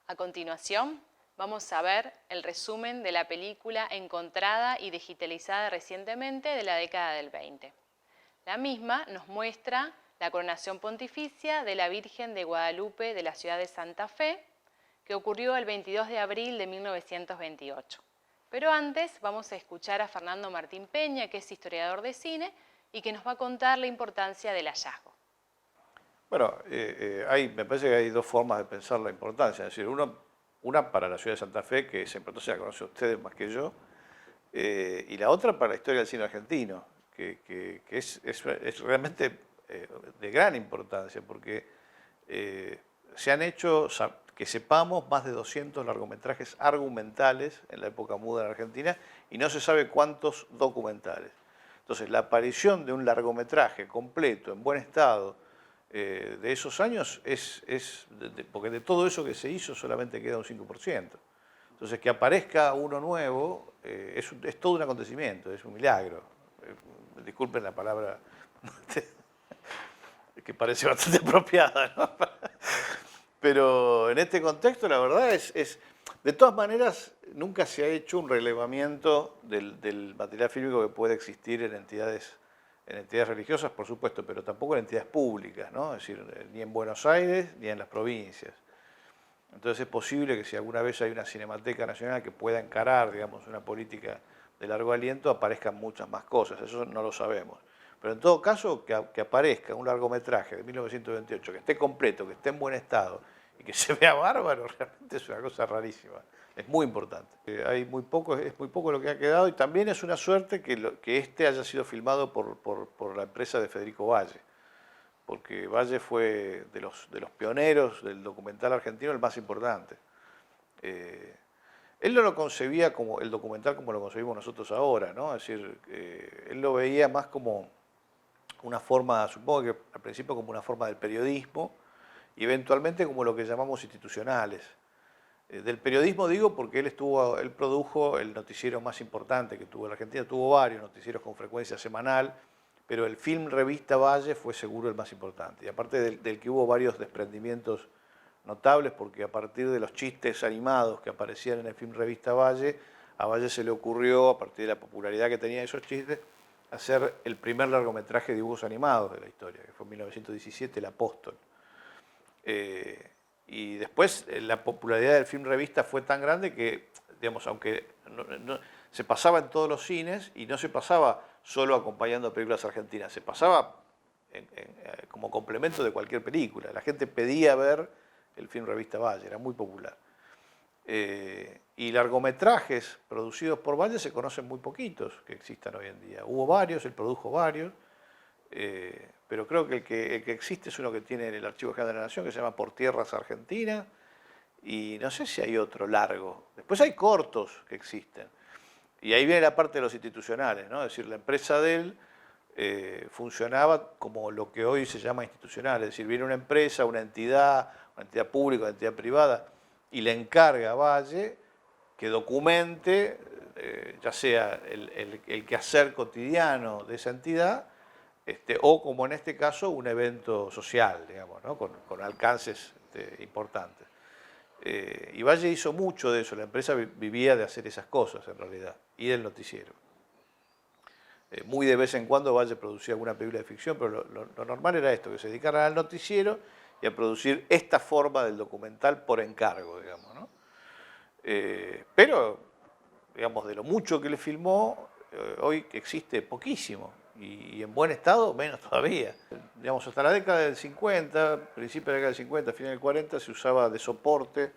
A continuación, vamos a ver el resumen de la película encontrada y digitalizada recientemente de la década del 20. La misma nos muestra la coronación pontificia de la Virgen de Guadalupe de la ciudad de Santa Fe, que ocurrió el 22 de abril de 1928. Pero antes vamos a escuchar a Fernando Martín Peña, que es historiador de cine, y que nos va a contar la importancia del hallazgo. Bueno, me parece que hay dos formas de pensar la importancia. Es decir, una para la ciudad de Santa Fe, que esa importancia la conocen ustedes más que yo, y la otra para la historia del cine argentino, que es realmente de gran importancia, porque se han hecho, que sepamos, más de 200 largometrajes argumentales en la época muda en Argentina, y no se sabe cuántos documentales. Entonces, la aparición de un largometraje completo, en buen estado, de esos años, porque de todo eso que se hizo solamente queda un 5%. Entonces, que aparezca uno nuevo es todo un acontecimiento, es un milagro. Disculpen la palabra que parece bastante apropiada, ¿no? Pero en este contexto, la verdad de todas maneras, nunca se ha hecho un relevamiento del material fílmico que puede existir en entidades religiosas, por supuesto, pero tampoco en entidades públicas, ¿no? Es decir, ni en Buenos Aires ni en las provincias. Entonces es posible que si alguna vez hay una Cinemateca Nacional que pueda encarar, digamos, una política de largo aliento, aparezcan muchas más cosas, eso no lo sabemos. Pero en todo caso, que aparezca un largometraje de 1928, que esté completo, que esté en buen estado y que se vea bárbaro, realmente es una cosa rarísima. Es muy importante. Es muy poco lo que ha quedado, y también es una suerte que este haya sido filmado por la empresa de Federico Valle, porque Valle fue de los pioneros del documental argentino el más importante. Él no lo concebía como el documental como lo concebimos nosotros ahora, ¿no? Es decir, él lo veía más como una forma, supongo que al principio como una forma del periodismo, y eventualmente como lo que llamamos institucionales. Del periodismo digo porque él produjo el noticiero más importante que tuvo la Argentina, tuvo varios noticieros con frecuencia semanal, pero el film Revista Valle fue seguro el más importante. Y aparte del que hubo varios desprendimientos notables, porque a partir de los chistes animados que aparecían en el film Revista Valle, a Valle se le ocurrió, a partir de la popularidad que tenían esos chistes, hacer el primer largometraje de dibujos animados de la historia, que fue en 1917, El Apóstol. Y después la popularidad del film revista fue tan grande que, digamos, aunque se pasaba en todos los cines, y no se pasaba solo acompañando películas argentinas, se pasaba como complemento de cualquier película. La gente pedía ver el film revista Valle, era muy popular. Y largometrajes producidos por Valle se conocen muy poquitos que existan hoy en día. Hubo varios, él produjo varios, pero creo que el que existe es uno que tiene en el Archivo General de la Nación, que se llama Por Tierras Argentina, y no sé si hay otro largo. Después hay cortos que existen, y ahí viene la parte de los institucionales, ¿no? Es decir, la empresa de él funcionaba como lo que hoy se llama institucional, es decir, viene una empresa, una entidad pública, una entidad privada, y le encarga a Valle que documente, ya sea el quehacer cotidiano de esa entidad, o como en este caso, un evento social, digamos, ¿no? con alcances importantes. Y Valle hizo mucho de eso, la empresa vivía de hacer esas cosas en realidad, y del noticiero. Muy de vez en cuando Valle producía alguna película de ficción, pero lo normal era esto, que se dedicaran al noticiero y a producir esta forma del documental por encargo, digamos, ¿no? Pero, digamos, de lo mucho que le filmó, hoy existe poquísimo, y en buen estado menos todavía. Digamos, hasta la década del 50, principio de la década del 50, final del 40, se usaba de soporte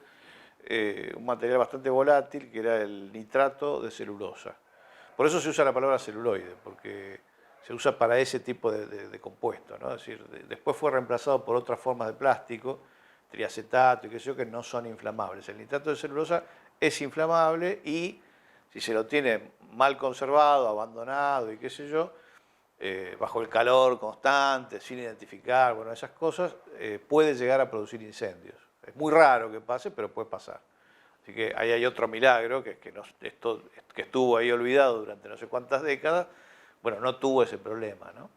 un material bastante volátil, que era el nitrato de celulosa. Por eso se usa la palabra celuloide, porque se usa para ese tipo de compuesto, ¿no? Es decir, después fue reemplazado por otras formas de plástico, triacetato y qué sé yo, que no son inflamables. El nitrato de celulosa es inflamable, y si se lo tiene mal conservado, abandonado y qué sé yo, bajo el calor constante, sin identificar, bueno, esas cosas, puede llegar a producir incendios. Es muy raro que pase, pero puede pasar. Así que ahí hay otro milagro, que estuvo ahí olvidado durante no sé cuántas décadas, bueno, no tuvo ese problema, ¿no?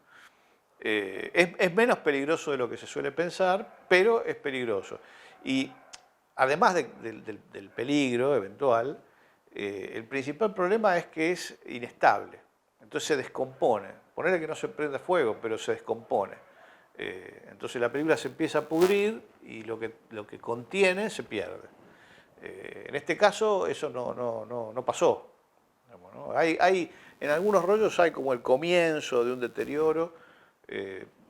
Es menos peligroso de lo que se suele pensar, pero es peligroso. Y además del peligro eventual, el principal problema es que es inestable. Entonces se descompone. Ponerle que no se prende fuego, pero se descompone. Entonces la película se empieza a pudrir y lo que contiene se pierde. En este caso eso no pasó. Digamos, ¿no? En algunos rollos hay como el comienzo de un deterioro.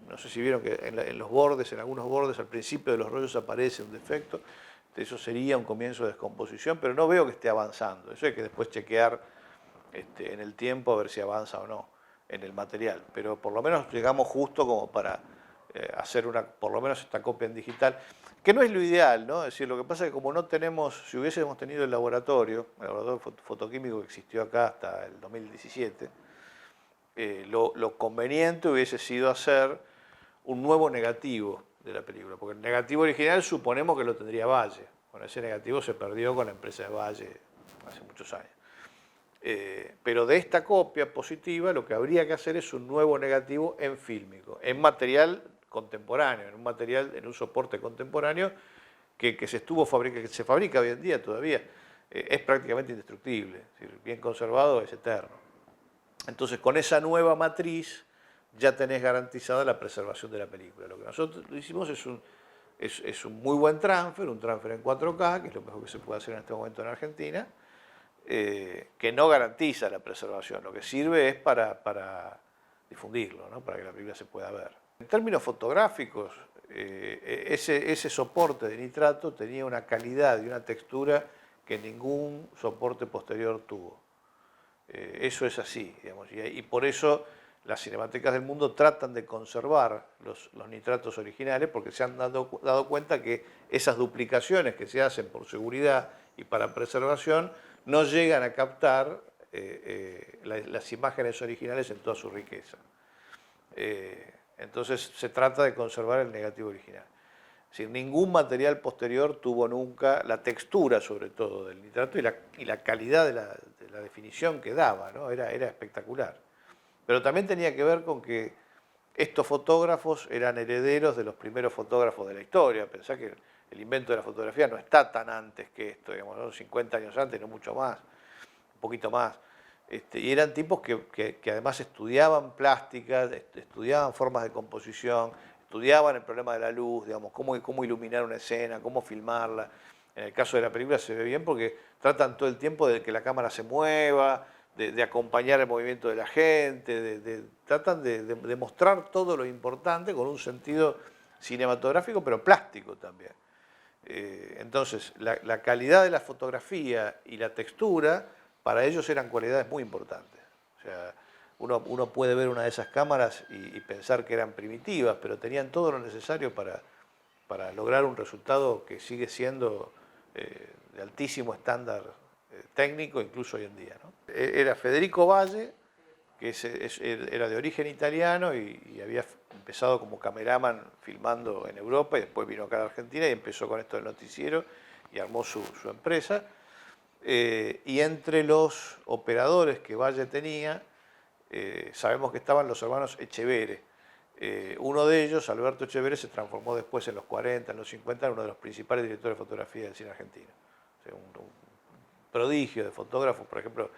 No sé si vieron que en los bordes, en algunos bordes al principio de los rollos aparece un defecto. Eso sería un comienzo de descomposición, pero no veo que esté avanzando. Eso hay que después chequear en el tiempo a ver si avanza o no en el material. Pero por lo menos llegamos justo como para hacer por lo menos esta copia en digital, que no es lo ideal, ¿no? Es decir, lo que pasa es que como no tenemos, si hubiésemos tenido el laboratorio fotoquímico que existió acá hasta el 2017, lo conveniente hubiese sido hacer un nuevo negativo de la película, porque el negativo original suponemos que lo tendría Valle. Bueno, ese negativo se perdió con la empresa de Valle hace muchos años. Pero de esta copia positiva lo que habría que hacer es un nuevo negativo en fílmico, en material contemporáneo, en un soporte contemporáneo que se fabrica hoy en día todavía. Es prácticamente indestructible, es decir, bien conservado, es eterno. Entonces, con esa nueva matriz ya tenés garantizada la preservación de la película. Lo que nosotros hicimos es un muy buen transfer, un transfer en 4K, que es lo mejor que se puede hacer en este momento en Argentina, que no garantiza la preservación, lo que sirve es para difundirlo, ¿no? Para que la película se pueda ver. En términos fotográficos, ese soporte de nitrato tenía una calidad y una textura que ningún soporte posterior tuvo. Eso es así, digamos, y por eso las cinematecas del mundo tratan de conservar los nitratos originales, porque se han dado cuenta que esas duplicaciones que se hacen por seguridad y para preservación no llegan a captar las imágenes originales en toda su riqueza. Entonces se trata de conservar el negativo original. Es decir, ningún material posterior tuvo nunca la textura, sobre todo, del nitrato y la calidad de la definición que daba, ¿no? Era espectacular. Pero también tenía que ver con que estos fotógrafos eran herederos de los primeros fotógrafos de la historia. Pensá que el invento de la fotografía no está tan antes que esto, digamos, ¿no? 50 años antes, no mucho más, un poquito más. Y eran tipos que además estudiaban plástica, estudiaban formas de composición, estudiaban el problema de la luz, digamos, cómo iluminar una escena, cómo filmarla. En el caso de la película se ve bien porque tratan todo el tiempo de que la cámara se mueva, de acompañar el movimiento de la gente, tratan de mostrar todo lo importante con un sentido cinematográfico, pero plástico también. Entonces, la calidad de la fotografía y la textura, para ellos eran cualidades muy importantes. O sea, uno puede ver una de esas cámaras y pensar que eran primitivas, pero tenían todo lo necesario para lograr un resultado que sigue siendo de altísimo estándar técnico, incluso hoy en día, ¿no? Era Federico Valle, que era de origen italiano y había empezado como cameraman filmando en Europa y después vino acá a la Argentina y empezó con esto del noticiero y armó su empresa. Y entre los operadores que Valle tenía, sabemos que estaban los hermanos Echevere. Uno de ellos, Alberto Echevere, se transformó después en los 40, en los 50, en uno de los principales directores de fotografía del cine argentino. O sea, un prodigio de fotógrafos, por ejemplo,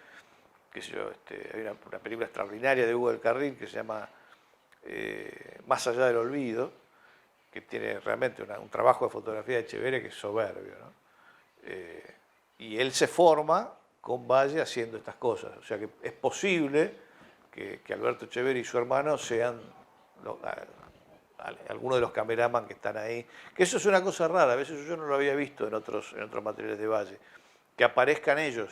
qué sé yo, hay una película extraordinaria de Hugo del Carril que se llama Más allá del olvido, que tiene realmente un trabajo de fotografía de Echevere que es soberbio, ¿no? Y él se forma con Valle haciendo estas cosas. O sea que es posible que Alberto Echevere y su hermano sean algunos de los cameraman que están ahí. Que eso es una cosa rara, a veces yo no lo había visto en otros materiales de Valle. Que aparezcan ellos.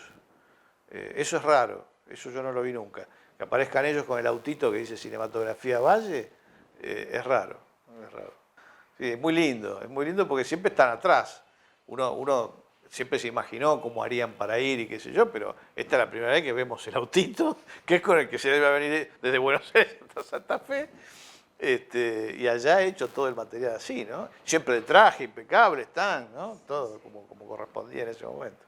Eso es raro, eso yo no lo vi nunca. Que aparezcan ellos con el autito que dice Cinematografía Valle, es raro. Sí, es muy lindo porque siempre están atrás. Uno siempre se imaginó cómo harían para ir y qué sé yo, pero esta es la primera vez que vemos el autito, que es con el que se debe venir desde Buenos Aires hasta Santa Fe, y allá he hecho todo el material así, ¿no? Siempre de traje, impecable están, ¿no? Todo como correspondía en ese momento.